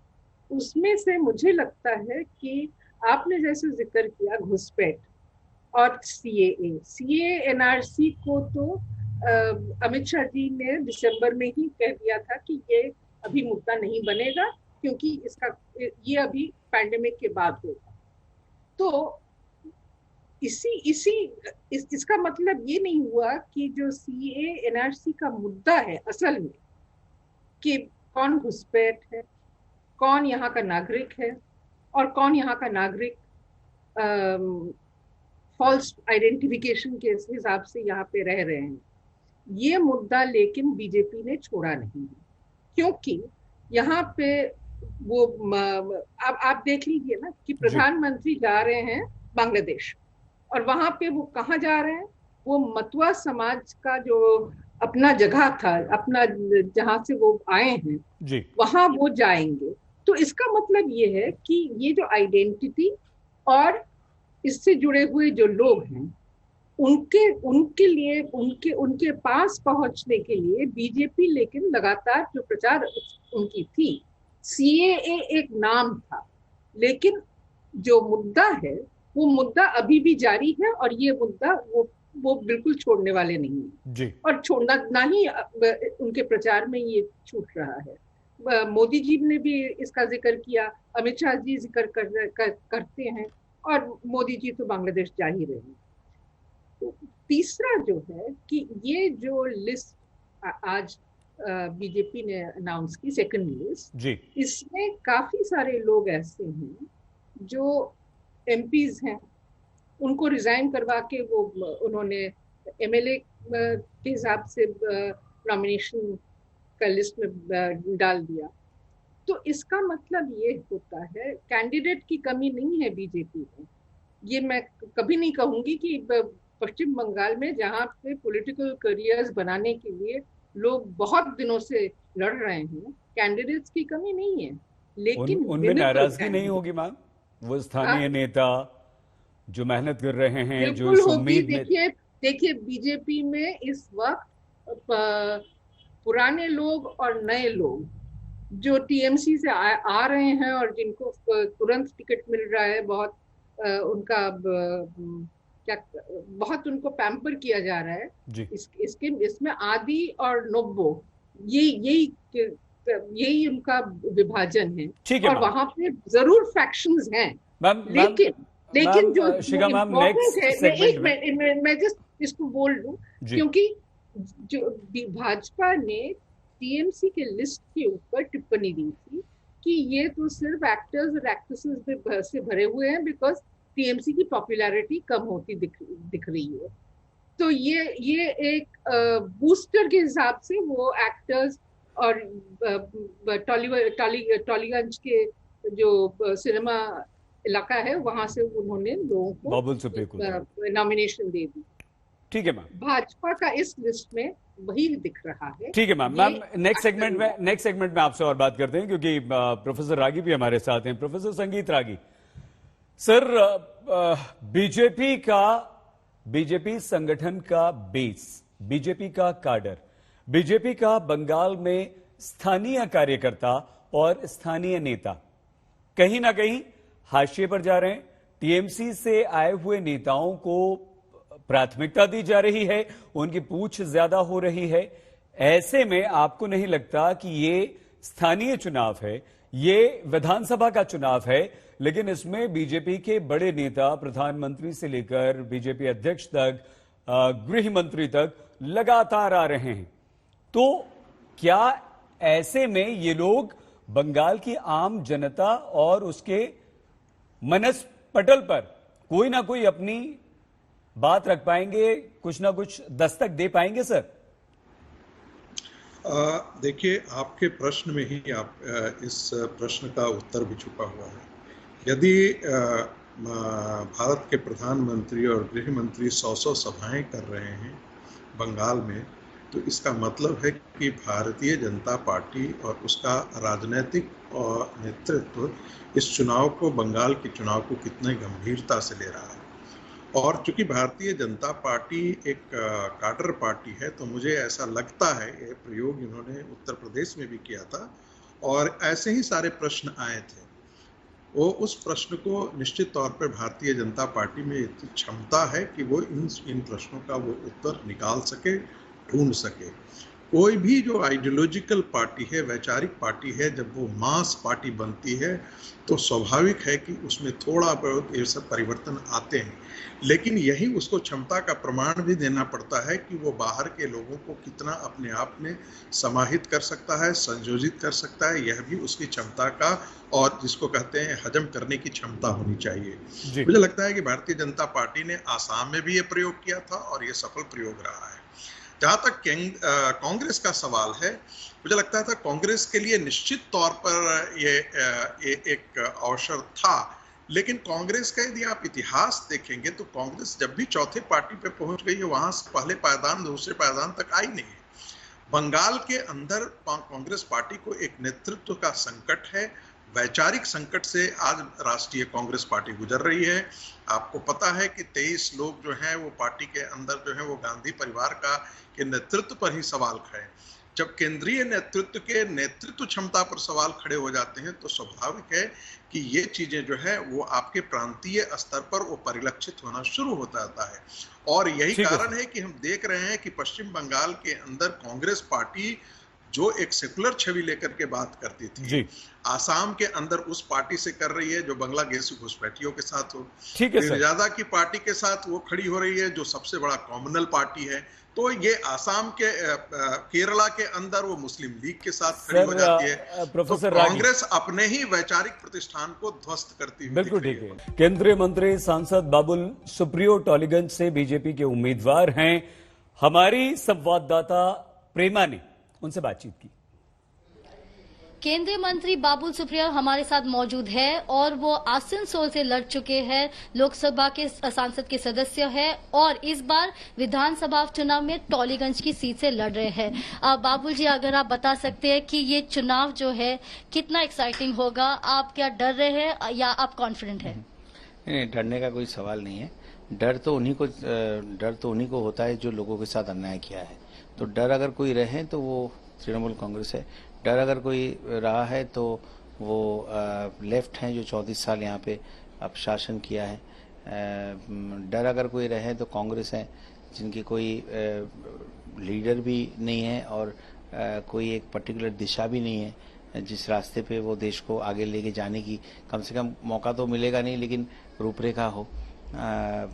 उसमें से मुझे लगता है कि आपने जैसे जिक्र किया घुसपैठ और सीएए एनआरसी को तो अमित शाह जी ने दिसंबर में ही कह दिया था कि ये अभी मुद्दा नहीं बनेगा क्योंकि ये अभी पैंडेमिक के बाद होगा। तो इसका मतलब ये नहीं हुआ कि जो सीएए एनआरसी का मुद्दा है असल में कि कौन घुसपैठ है, कौन यहाँ का नागरिक है और कौन यहाँ का नागरिक फॉल्स आइडेंटिफिकेशन के हिसाब से यहाँ पे रह रहे हैं, ये मुद्दा लेकिन बीजेपी ने छोड़ा नहीं है। क्योंकि यहाँ पे वो अब आप देख लीजिए ना कि प्रधानमंत्री जा रहे हैं बांग्लादेश और वहां पे वो कहाँ जा रहे हैं, वो मतुआ समाज का जो अपना जगह था, अपना जहां से वो आए हैं वहां वो जाएंगे। तो इसका मतलब ये है कि ये जो आइडेंटिटी और इससे जुड़े हुए जो लोग हैं उनके लिए उनके पास पहुंचने के लिए बीजेपी लेकिन लगातार जो प्रचार उनकी थी, सीएए एक नाम था लेकिन जो मुद्दा है वो मुद्दा अभी भी जारी है और ये मुद्दा वो बिल्कुल छोड़ने वाले नहीं है जी। और छोड़ना ना ही उनके प्रचार में ये छूट रहा है। मोदी जी ने भी इसका जिक्र किया, अमित शाह जी जिक्र करते हैं और मोदी जी तो बांग्लादेश जा ही रहे हैं। तो तीसरा जो है कि ये जो लिस्ट आज बीजेपी ने अनाउंस की, सेकंड लिस्ट जी, इसमें काफी सारे लोग ऐसे हैं जो एमपीज हैं, उनको रिजाइन करवा के वो उन्होंने एमएलए के हिसाब से नॉमिनेशन का लिस्ट में डाल दिया। तो इसका मतलब ये होता है कैंडिडेट की कमी नहीं है बीजेपी में। ये मैं कभी नहीं कहूंगी कि पश्चिम बंगाल में जहाँ पे पॉलिटिकल करियर्स बनाने के लिए लोग बहुत दिनों से लड़ रहे हैं, कैंडिडेट्स की कमी नहीं है, लेकिन उनमें नाराजगी नहीं होगी मैम? वो स्थानीय नेता जो मेहनत कर रहे हैं, जो इस उम्मीद में देखिए बीजेपी में इस वक्त पुराने लोग और नए लोग जो टीएमसी से आ रहे हैं और जिनको तुरंत टिकट मिल रहा है, बहुत उनका बहुत उनको पैम्पर किया जा रहा है इसमें आदि और नब्बो यही उनका विभाजन है और वहां पे जरूर फैक्शंस हैं, लेकिन जो मैं जस्ट इसको बोल दूं क्योंकि जो भाजपा ने टीएमसी के लिस्ट के ऊपर टिप्पणी दी थी कि ये तो सिर्फ एक्टर्स और एक्ट्रेसेस से भरे हुए हैं बिकॉज टीएमसी की पॉपुलैरिटी कम होती दिख रही है। तो ये एक बूस्टर के हिसाब से वो एक्टर्स और टॉलीगंज के जो सिनेमा इलाका है वहां से उन्होंने लोगों को नॉमिनेशन दे दी। ठीक है मैम, भाजपा का इस लिस्ट में वही दिख रहा है। ठीक है मैम। नेक्स्ट सेगमेंट में आपसे और बात करते हैं क्योंकि प्रोफेसर रागी भी हमारे साथ हैं। प्रोफेसर संगीत रागी सर, बीजेपी संगठन का बेस, बीजेपी का काडर, बीजेपी का बंगाल में स्थानीय कार्यकर्ता और स्थानीय नेता कहीं ना कहीं हाशिए पर जा रहे हैं। टीएमसी से आए हुए नेताओं को प्राथमिकता दी जा रही है, उनकी पूछ ज्यादा हो रही है। ऐसे में आपको नहीं लगता कि ये स्थानीय चुनाव है, ये विधानसभा का चुनाव है, लेकिन इसमें बीजेपी के बड़े नेता प्रधानमंत्री से लेकर बीजेपी अध्यक्ष तक, गृह मंत्री तक लगातार आ रहे हैं, तो क्या ऐसे में ये लोग बंगाल की आम जनता और उसके मनस पटल पर कोई ना कोई अपनी बात रख पाएंगे, कुछ ना कुछ दस्तक दे पाएंगे? सर देखिए, आपके प्रश्न में ही इस प्रश्न का उत्तर भी छुपा हुआ है। यदि भारत के प्रधानमंत्री और गृह मंत्री 100 सभाएं कर रहे हैं बंगाल में, तो इसका मतलब है कि भारतीय जनता पार्टी और उसका राजनीतिक और नेतृत्व इस चुनाव को, बंगाल के चुनाव को कितने गंभीरता से ले रहा है। और चूंकि भारतीय जनता पार्टी एक काडर पार्टी है, तो मुझे ऐसा लगता है, ये प्रयोग इन्होंने उत्तर प्रदेश में भी किया था और ऐसे ही सारे प्रश्न आए थे। वो उस प्रश्न को निश्चित तौर पर भारतीय जनता पार्टी में इतनी क्षमता है कि वो इन प्रश्नों का वो उत्तर निकाल सके, ढूंढ सके। कोई भी जो आइडियोलॉजिकल पार्टी है, वैचारिक पार्टी है, जब वो मास पार्टी बनती है तो स्वाभाविक है कि उसमें थोड़ा बहुत ये सब परिवर्तन आते हैं, लेकिन यही उसको क्षमता का प्रमाण भी देना पड़ता है कि वो बाहर के लोगों को कितना अपने आप में समाहित कर सकता है, संयोजित कर सकता है। यह भी उसकी क्षमता का और जिसको कहते हैं हजम करने की क्षमता होनी चाहिए। मुझे लगता है कि भारतीय जनता पार्टी ने आसाम में भी ये प्रयोग किया था और ये सफल प्रयोग रहा है। जहां तक कांग्रेस का सवाल है, मुझे लगता था कांग्रेस के लिए निश्चित तौर पर ये एक अवसर था, लेकिन कांग्रेस का यदि आप इतिहास देखेंगे तो कांग्रेस जब भी चौथे पार्टी पे पहुंच गई है, वहां से पहले पायदान दूसरे पायदान तक आई नहीं है। बंगाल के अंदर कांग्रेस पार्टी को एक नेतृत्व का संकट है, वैचारिक संकट से आज राष्ट्रीय कांग्रेस पार्टी गुजर रही है। आपको पता है कि 23 लोग जो हैं वो पार्टी के अंदर जो है वो गांधी परिवार के नेतृत्व पर ही सवाल खड़े। जब केंद्रीय नेतृत्व के नेतृत्व क्षमता पर सवाल खड़े हो जाते हैं तो स्वाभाविक है कि ये चीजें जो है वो आपके प्रांतीय स्तर पर वो परिलक्षित होना शुरू हो जाता है। और यही कारण है कि हम देख रहे हैं कि पश्चिम बंगाल के अंदर कांग्रेस पार्टी जो एक सेकुलर छवि लेकर के बात करती थी, आसाम के अंदर उस पार्टी से कर रही है जो बांग्लादेशी घुसपैठियों के साथ हो। फिरजादा की पार्टी के साथ वो खड़ी हो रही है जो सबसे बड़ा कॉमनल पार्टी है। तो ये आसाम के केरला के अंदर वो मुस्लिम लीग के साथ खड़ी हो जाती है। प्रोफेसर तो कांग्रेस अपने ही वैचारिक प्रतिष्ठान को ध्वस्त करती हुई। बिल्कुल ठीक है। केंद्रीय मंत्री सांसद बाबुल सुप्रियो टॉलीगंज से बीजेपी के उम्मीदवार हैं। हमारी संवाददाता प्रेमा ने उनसे बातचीत की। केंद्रीय मंत्री बाबुल सुप्रियो हमारे साथ मौजूद है और वो आसनसोल से लड़ चुके हैं, लोकसभा के सांसद के सदस्य हैं और इस बार विधानसभा चुनाव में टॉलीगंज की सीट से लड़ रहे हैं। बाबुल जी, अगर आप बता सकते हैं कि ये चुनाव जो है कितना एक्साइटिंग होगा, आप क्या डर रहे हैं या आप कॉन्फिडेंट हैं? नहीं, डरने का कोई सवाल नहीं है। डर तो उन्हीं को होता है जो लोगों के साथ अन्याय किया है। तो डर अगर कोई रहे तो वो तृणमूल कांग्रेस है, डर अगर कोई रहा है तो वो लेफ्ट हैं जो 34 साल यहाँ पे अब शासन किया है। डर अगर कोई रहे तो कांग्रेस है जिनकी कोई लीडर भी नहीं है और कोई एक पर्टिकुलर दिशा भी नहीं है जिस रास्ते पे वो देश को आगे लेके जाने की कम से कम मौका तो मिलेगा नहीं, लेकिन रूपरेखा हो।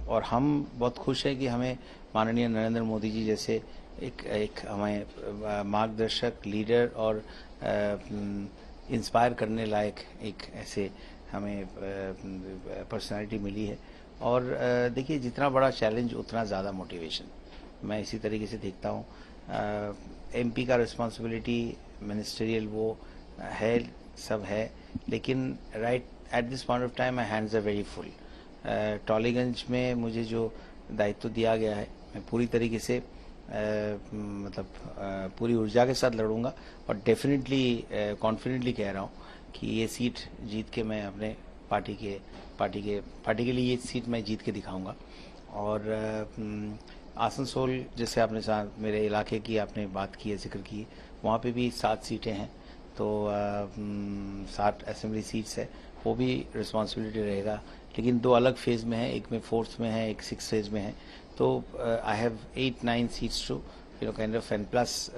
और हम बहुत खुश हैं कि हमें माननीय नरेंद्र मोदी जी जैसे एक हमें मार्गदर्शक, लीडर और इंस्पायर करने लायक एक ऐसे हमें पर्सनालिटी मिली है। और देखिए, जितना बड़ा चैलेंज उतना ज़्यादा मोटिवेशन, मैं इसी तरीके से देखता हूँ। एमपी का रिस्पॉन्सिबिलिटी मिनिस्टरियल वो है, सब है, लेकिन right at this point of time my hands are very full. Tollygunge में मुझे जो दायित्व दिया गया है, मैं पूरी तरीके से पूरी ऊर्जा के साथ लड़ूंगा और डेफिनेटली कॉन्फिडेंटली कह रहा हूँ कि ये सीट जीत के मैं अपने पार्टी के लिए ये सीट मैं जीत के दिखाऊंगा। और आसनसोल जैसे आपने मेरे इलाके की आपने बात की है, जिक्र की, वहाँ पे भी 7 सीटें हैं, तो 7 असेंबली सीट्स है, वो भी रिस्पॉन्सिबिलिटी रहेगा, लेकिन 2 अलग फेज में है, एक में 4th में है, एक 6th फेज में है। तो I have 8-9 seats to kind of and plus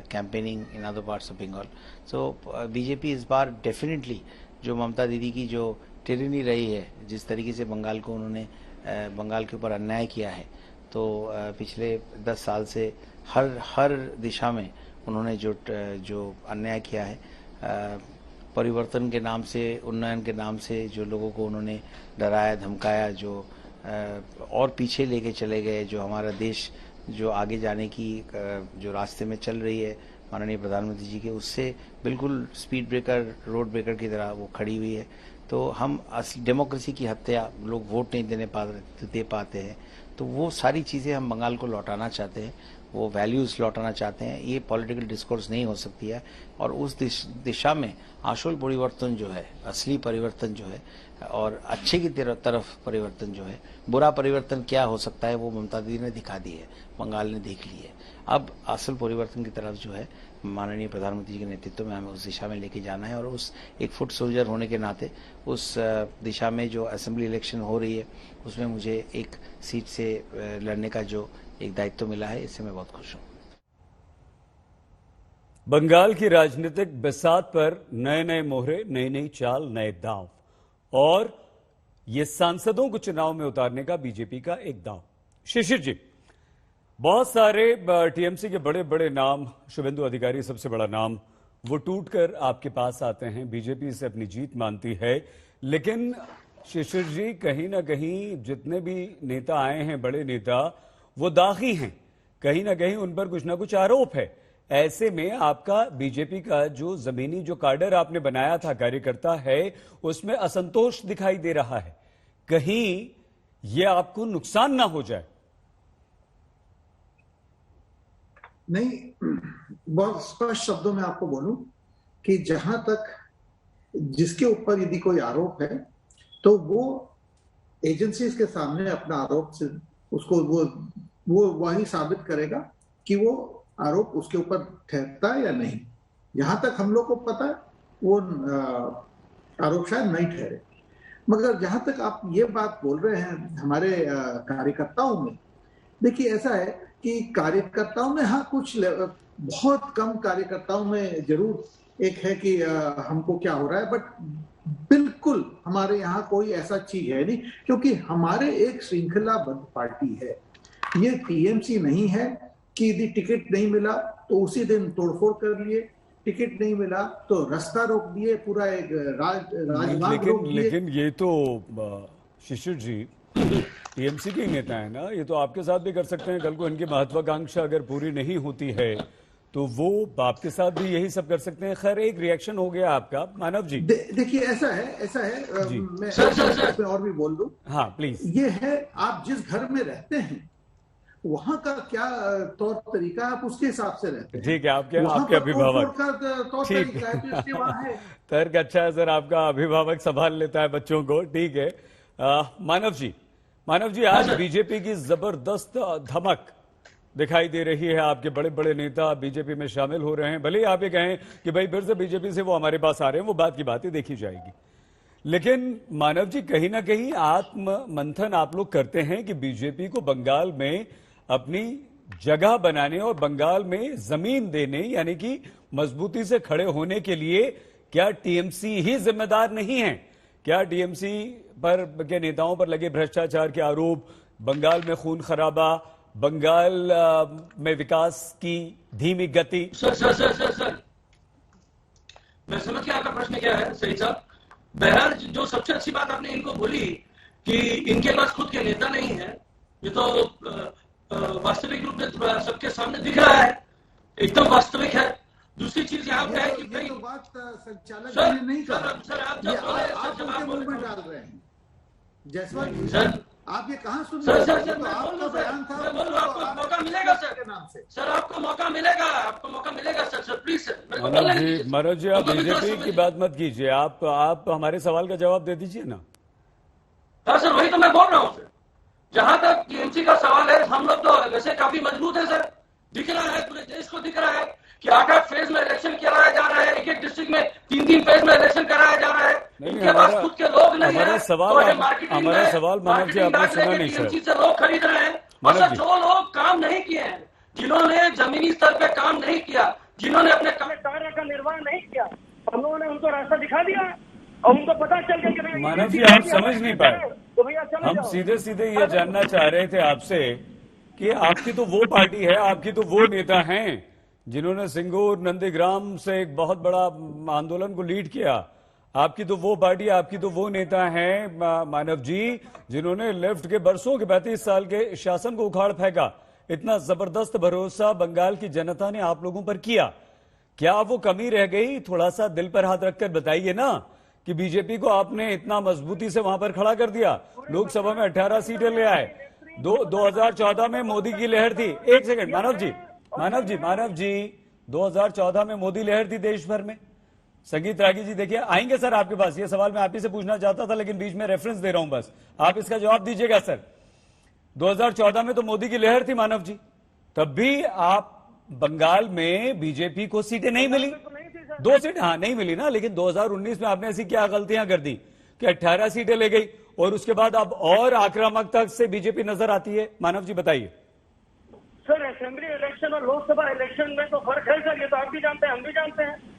campaigning in other parts of Bengal. So BJP इस बार डेफिनेटली जो ममता दीदी की जो टिरनी रही है, जिस तरीके से बंगाल को उन्होंने बंगाल के ऊपर अन्याय किया है, तो पिछले 10 साल से हर दिशा में उन्होंने जो अन्याय किया है, परिवर्तन के नाम से, उन्नयन के नाम से जो लोगों को उन्होंने डराया धमकाया, जो और पीछे लेके चले गए, जो हमारा देश जो आगे जाने की जो रास्ते में चल रही है माननीय प्रधानमंत्री जी के, उससे बिल्कुल स्पीड ब्रेकर, रोड ब्रेकर की तरह वो खड़ी हुई है। तो हम डेमोक्रेसी की हत्या, लोग वोट नहीं दे पाते हैं, तो वो सारी चीज़ें हम बंगाल को लौटाना चाहते हैं, वो वैल्यूज़ लौटाना चाहते हैं। ये पॉलिटिकल डिस्कोर्स नहीं हो सकती है और उस दिशा में आशुल परिवर्तन जो है, असली परिवर्तन जो है और अच्छे की तरफ परिवर्तन जो है, बुरा परिवर्तन क्या हो सकता है वो ममता दीदी ने दिखा दी है, बंगाल ने देख ली है। अब असल परिवर्तन की तरफ जो है माननीय प्रधानमंत्री जी के नेतृत्व में हमें उस दिशा में लेके जाना है और उस एक फुट सोल्जर होने के नाते उस दिशा में जो असेंबली इलेक्शन हो रही है उसमें मुझे एक सीट से लड़ने का जो एक दायित्व मिला है, इससे मैं बहुत खुश हूँ। बंगाल की राजनीतिक बिसात पर नए नए मोहरे, नई नई चाल, नए दांव और ये सांसदों को चुनाव में उतारने का बीजेपी का एक दांव। शिशिर जी, बहुत सारे टीएमसी के बड़े बड़े नाम, शुभेंदु अधिकारी सबसे बड़ा नाम, वो टूटकर आपके पास आते हैं, बीजेपी से अपनी जीत मानती है। लेकिन शिशिर जी, कहीं ना कहीं जितने भी नेता आए हैं, बड़े नेता, वो दागी हैं, कहीं ना कहीं उन पर कुछ ना कुछ आरोप है। ऐसे में आपका बीजेपी का जो जमीनी जो काडर आपने बनाया था, कार्यकर्ता है, उसमें असंतोष दिखाई दे रहा है। कहीं ये आपको नुकसान ना हो जाए? नहीं, बहुत स्पष्ट शब्दों में आपको बोलूं कि जहां तक जिसके ऊपर यदि कोई आरोप है तो वो एजेंसीज के सामने अपना आरोप से उसको वो वही साबित करेगा कि वो आरोप उसके ऊपर ठहरता है या नहीं। जहां तक हम लोग को पता है वो आरोप शायद नहीं ठहरे, मगर जहां तक आप ये बात बोल रहे हैं हमारे कार्यकर्ताओं में, देखिए ऐसा है कि कार्यकर्ताओं में हाँ कुछ बहुत कम कार्यकर्ताओं में जरूर एक है कि हमको क्या हो रहा है, बट बिल्कुल हमारे यहाँ कोई ऐसा चीज है नहीं, क्योंकि हमारे एक श्रृंखलाबद्ध पार्टी है। ये टीएमसी नहीं है कि यदि टिकट नहीं मिला तो उसी दिन तोड़फोड़ कर लिए, टिकट नहीं मिला तो रास्ता रोक दिए, पूरा एक राजमार्ग रोक दिए। लेकिन ये तो शिशिर जी टीएमसी के नेता है ना, ये तो आपके साथ भी कर सकते हैं। कल को इनकी महत्वाकांक्षा अगर पूरी नहीं होती है तो वो आपके साथ भी यही सब कर सकते हैं। खैर, एक रिएक्शन हो गया आपका, मानव जी। देखिए ऐसा है मैं और भी बोल दूं। हाँ प्लीज। ये है, आप जिस घर में रहते हैं वहां का क्या तौर तरीका है, आप उसके हिसाब से रहते हैं। ठीक है, आपके अभिभावक ठीक है, तर्क अच्छा है सर, आपका अभिभावक संभाल लेता है बच्चों को, ठीक है। मानव जी आज बीजेपी की जबरदस्त धमक दिखाई दे रही है। आपके बड़े बड़े नेता बीजेपी में शामिल हो रहे हैं। भले ही आप ये कहें कि भाई फिर से बीजेपी से वो हमारे पास आ रहे हैं, वो बात की बातें देखी जाएगी। लेकिन मानव जी, कहीं ना कहीं आत्म मंथन आप लोग करते हैं कि बीजेपी को बंगाल में अपनी जगह बनाने और बंगाल में जमीन देने, यानी कि मजबूती से खड़े होने के लिए क्या टीएमसी ही जिम्मेदार नहीं है? क्या टीएमसी पर के नेताओं पर लगे भ्रष्टाचार के आरोप, बंगाल में खून खराबा, बंगाल में विकास की धीमी गति? सर मैं समझ गया आपका प्रश्न क्या है, सही साहब। बहरहाल जो सबसे अच्छी बात आपने इनको बोली कि इनके पास खुद के नेता नहीं है, ये तो वास्तविक रूप में सबके सामने दिख रहा है, एकदम वास्तविक है। दूसरी चीज यहाँ पे है कि भाई बात संचालक नहीं कर रहे, सर आप जब बोले आप उनके मुंह में डाल रहे हैं। जयसवाल सर, आप ये कहाँ सुन सर रहे हैं? सर मैं बोल रहा बयान था, मैं बोल रहा हूँ, आपको मौका मिलेगा सर, आपको मौका मिलेगा sir please sir. Manoj ji, आप बीजेपी की बात मत कीजिए, आप हमारे सवाल का जवाब दे दीजिए ना। हाँ सर, वही तो मैं बोल रहा हूँ सर। जहां तक टीएमसी का सवाल है, हम लोग तो वैसे काफी मजबूत है सर, दिख रहा है, पूरे देश को दिख रहा है कि 8-8 फेज में इलेक्शन कराया जा रहा है, एक डिस्ट्रिक्ट में 3-3 फेज में इलेक्शन कराया जा रहा है। इनके पास खुद के लोग नहीं है। हमारा सवाल मानव जी आपने सुना नहीं सर। से लोग खरीद रहे हैं, और सर जो लोग काम नहीं किए हैं, जिन्होंने जमीनी स्तर पे काम नहीं किया, जिन्होंने अपने कार्य का निर्वहन नहीं किया, हम लोगों ने उनको रास्ता दिखा दिया और उनको पता चल गया कि मानव जी आप समझ नहीं पाए। हम सीधे सीधे ये जानना चाह रहे थे आपसे कि आपकी तो वो पार्टी है, आपकी तो वो नेता हैं जिन्होंने सिंगूर नंदीग्राम से एक बहुत बड़ा आंदोलन को लीड किया। आपकी तो वो पार्टी, आपकी तो वो नेता हैं मानव जी जिन्होंने लेफ्ट के बरसों के 32 साल के शासन को उखाड़ फेंका। इतना जबरदस्त भरोसा बंगाल की जनता ने आप लोगों पर किया, क्या वो कमी रह गई? थोड़ा सा दिल पर हाथ रखकर बताइए ना कि बीजेपी को आपने इतना मजबूती से वहां पर खड़ा कर दिया। लोकसभा में 18 सीटें ले आए। 2014 में मोदी की लहर थी। एक सेकंड मानव जी 2014 में मोदी लहर थी देश भर में, संगीत रागी जी देखिए आएंगे सर आपके पास, ये सवाल मैं आप ही से पूछना चाहता था लेकिन बीच में रेफरेंस दे रहा हूं, बस आप इसका जवाब दीजिएगा सर। 2014 में तो मोदी की लहर थी मानव जी, तब भी आप बंगाल में बीजेपी को सीटें नहीं मिली, 2 सीट हाँ नहीं मिली ना, लेकिन 2019 में आपने ऐसी क्या गलतियां कर दी कि 18 सीटें ले गई और उसके बाद अब और आक्रामकता से बीजेपी नजर आती है। मानव जी बताइए। सर असेंबली इलेक्शन और लोकसभा इलेक्शन में तो फर्क है सर, ये तो आप भी जानते हैं, हम भी जानते हैं।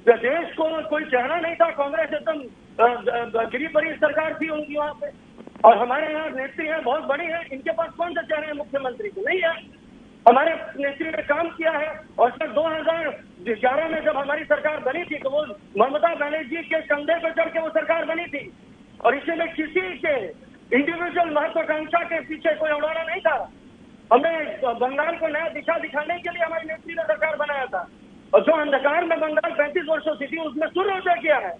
देश को कोई चेहरा नहीं था, कांग्रेस एकदम गिरी पड़ी सरकार थी उनकी वहां पे, और हमारे यहाँ नेत्री है बहुत बड़ी है, इनके पास कौन सा चेहरा है मुख्यमंत्री को? नहीं है। हमारे नेत्री ने काम किया है, और सर 2011 में जब हमारी सरकार बनी थी तो वो ममता बनर्जी के कंधे पर चढ़ के वो सरकार बनी थी, और इसमें किसी के इंडिविजुअल महत्वाकांक्षा के पीछे कोई उड़ाना नहीं था। हमें बंगाल को नया दिशा दिखाने के लिए हमारी नेत्री ने सरकार बनाया था, और जो अंधकार में बंगाल 35 वर्षों से थी उसमें सूर्योदय किया है,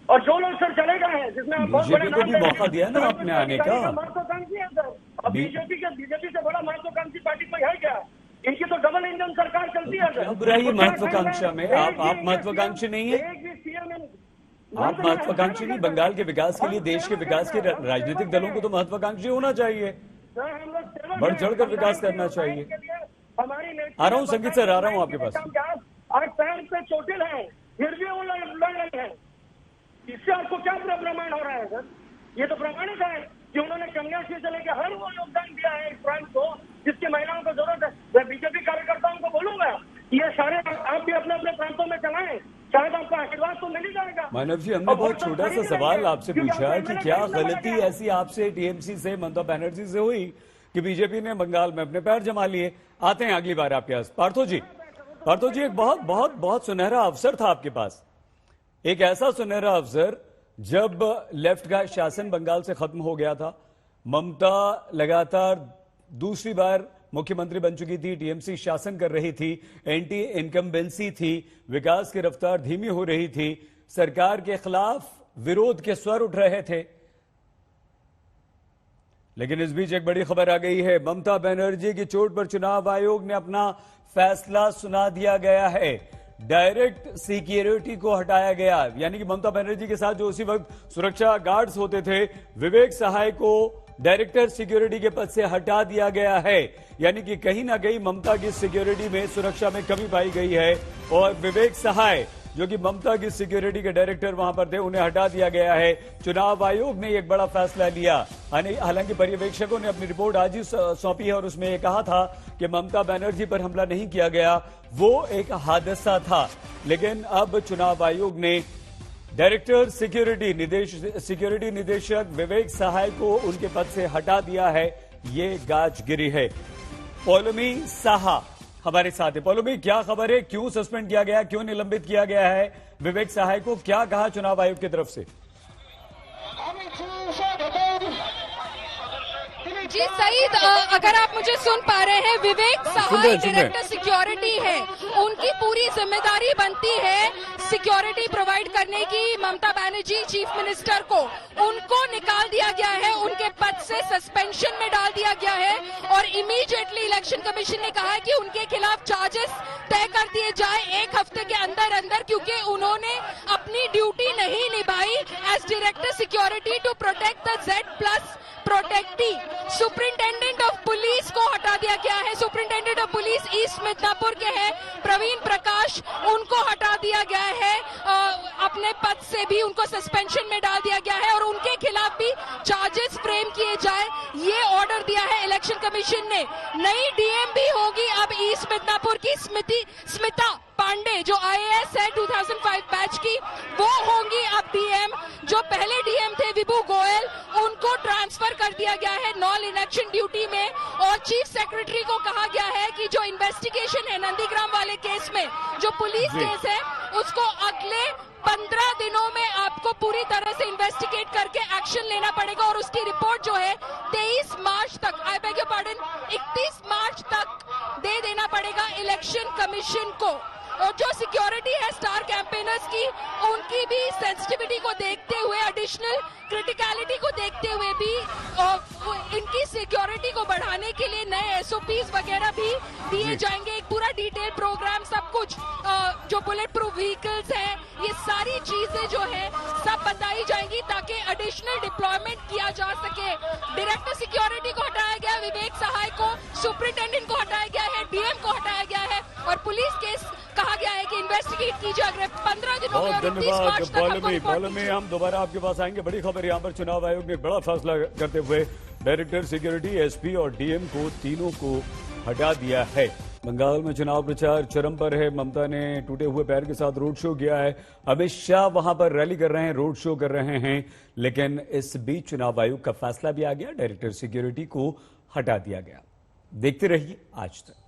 और जो लोग सर चले गए हैं जिसमें आप बहुत बड़े नाम मौका दिया ना आपने आने का, महत्वाकांक्षी है सर। और बीजेपी से बड़ा महत्वाकांक्षी पार्टी कोई है क्या? इनकी तो डबल इंजन सरकार चलती है सर। अब रही महत्वाकांक्षा में आप महत्वाकांक्षी नहीं है, आप महत्वाकांक्षी नहीं। बंगाल के विकास के लिए, देश के विकास के राजनीतिक दलों को तो महत्वाकांक्षी होना चाहिए, बढ़ चढ़कर विकास करना चाहिए। आ रहा हूँ संगीत सर, आ रहा हूँ आपके पास। आज पैर पे चोटिल है फिर भी वो लड़ रहे हैं, इससे आपको क्या प्रमाण हो रहा है सर? ये तो प्रमाणित है कि उन्होंने कन्याश्री से लेकर हर वो योगदान दिया है इस प्रांत को जिसकी महिलाओं को जरूरत है। मैं बीजेपी कार्यकर्ताओं को बोलूंगा ये सारे आप भी अपने अपने प्रांतों में चलाएं, शायद आपका आशीर्वाद तो मिल ही जाएगा। मानव जी, हमने बहुत छोटा सा सवाल आपसे पूछा कि क्या गलती ऐसी आपसे टीएमसी से, ममता बनर्जी से हुई कि बीजेपी ने बंगाल में अपने पैर जमा लिए? आते हैं अगली बार आपके पास। पार्थो जी, एक बहुत सुनहरा अवसर था आपके पास, एक ऐसा सुनहरा अवसर जब लेफ्ट का शासन बंगाल से खत्म हो गया था, ममता लगातार दूसरी बार मुख्यमंत्री बन चुकी थी, टीएमसी शासन कर रही थी, एंटी इनकम्बेंसी थी, विकास की रफ्तार धीमी हो रही थी, सरकार के खिलाफ विरोध के स्वर उठ रहे थे। लेकिन इस बीच एक बड़ी खबर आ गई है, ममता बनर्जी की चोट पर चुनाव आयोग ने अपना फैसला सुना दिया गया है। डायरेक्ट सिक्योरिटी को हटाया गया, यानी कि ममता बनर्जी के साथ जो उसी वक्त सुरक्षा गार्ड्स होते थे, विवेक सहाय को डायरेक्टर सिक्योरिटी के पद से हटा दिया गया है। यानी कि कहीं ना कहीं ममता की सिक्योरिटी में, सुरक्षा में कमी पाई गई है, और विवेक सहाय जो कि ममता की सिक्योरिटी के डायरेक्टर वहां पर थे, उन्हें हटा दिया गया है। चुनाव आयोग ने एक बड़ा फैसला लिया। हालांकि पर्यवेक्षकों ने अपनी रिपोर्ट आज ही सौंपी है और उसमें यह कहा था कि ममता बनर्जी पर हमला नहीं किया गया, वो एक हादसा था। लेकिन अब चुनाव आयोग ने डायरेक्टर सिक्योरिटी निदेशक विवेक सहाय को उनके पद से हटा दिया है। ये गाजगिरी है। पौलमी साहा हमारे साथ है। पौलमी, क्या खबर है, क्यों सस्पेंड किया गया, क्यों निलंबित किया गया है विवेक सहाय को? क्या कहा चुनाव आयोग की तरफ से? जी सईद, अगर आप मुझे सुन पा रहे हैं, विवेक सहाय डायरेक्टर सिक्योरिटी है, उनकी पूरी जिम्मेदारी बनती है सिक्योरिटी प्रोवाइड करने की। ममता बनर्जी चीफ मिनिस्टर को उनको निकाल दिया गया है, उनके पद से सस्पेंशन में डाल दिया गया है, और इमीडिएटली इलेक्शन कमीशन ने कहा है कि उनके खिलाफ चार्जेस तय कर दिए जाए 1 हफ्ते के अंदर, क्योंकि उन्होंने अपनी ड्यूटी नहीं निभाई as director security to protect the Z+ protectee. Superintendent of police को हटा दिया गया है। Superintendent of police east Midnapore के हैं प्रवीण प्रकाश, उनको हटा दिया गया है, अपने पद से भी उनको सस्पेंशन में डाल दिया गया है, और उनके खिलाफ भी चार्जेस फ्रेम किए जाए, ये ऑर्डर दिया है इलेक्शन कमीशन ने। नई डीएम भी होगी अब ईस्ट मिदनापुर की, स्मिता पांडे जो IAS है 2005 बैच की, वो होंगी अब डीएम। जो पहले डीएम थे विभू गोयल, उनको ट्रांसफर कर दिया गया है नॉन इलेक्शन ड्यूटी में, और चीफ सेक्रेटरी को कहा गया है कि जो इन्वेस्टिगेशन है नंदीग्राम वाले केस में, जो पुलिस केस है, उसको अगले 15 दिनों में आपको पूरी तरह से इन्वेस्टिगेट करके एक्शन लेना पड़ेगा, और उसकी रिपोर्ट जो है 23 मार्च तक, आई बेग योर पार्डन, 31 मार्च तक दे देना पड़ेगा इलेक्शन कमीशन को। और जो सिक्योरिटी है स्टार कैंपेनर्स की, उनकी भी सेंसिटिविटी को देखते हुए, एडिशनल क्रिटिकलिटी को देखते हुए भी इनकी सिक्योरिटी को बढ़ाने के लिए नए SOPs वगैरह भी दिए जाएंगे। एक पूरा डिटेल प्रोग्राम, सब कुछ, जो बुलेट प्रूफ व्हीकल्स हैं, ये सारी बताई जाएंगी ताकि एडिशनल डिप्लॉयमेंट किया जा सके। डायरेक्टर सिक्योरिटी को हटाया गया, विवेक सहाय को, सुपरिटेंडेंट को हटाया गया है, डीएम को हटाया गया है और पुलिस केस कहा गया है कि इन्वेस्टिगेट कीजिए। अगले 15 दिनों में बहुत धन्यवाद बॉल में हम दोबारा आपके पास आएंगे। बड़ी खबर यहाँ पर चुनाव आयोग ने बड़ा फैसला करते हुए डायरेक्टर सिक्योरिटी, एसपी और डीएम को तीनों को हटा दिया है। बंगाल में चुनाव प्रचार चरम पर है। ममता ने टूटे हुए पैर के साथ रोड शो किया है। अमित शाह वहां पर रैली कर रहे हैं, रोड शो कर रहे हैं, लेकिन इस बीच चुनाव आयोग का फैसला भी आ गया, डायरेक्टर सिक्योरिटी को हटा दिया गया। देखते रहिए आज तक।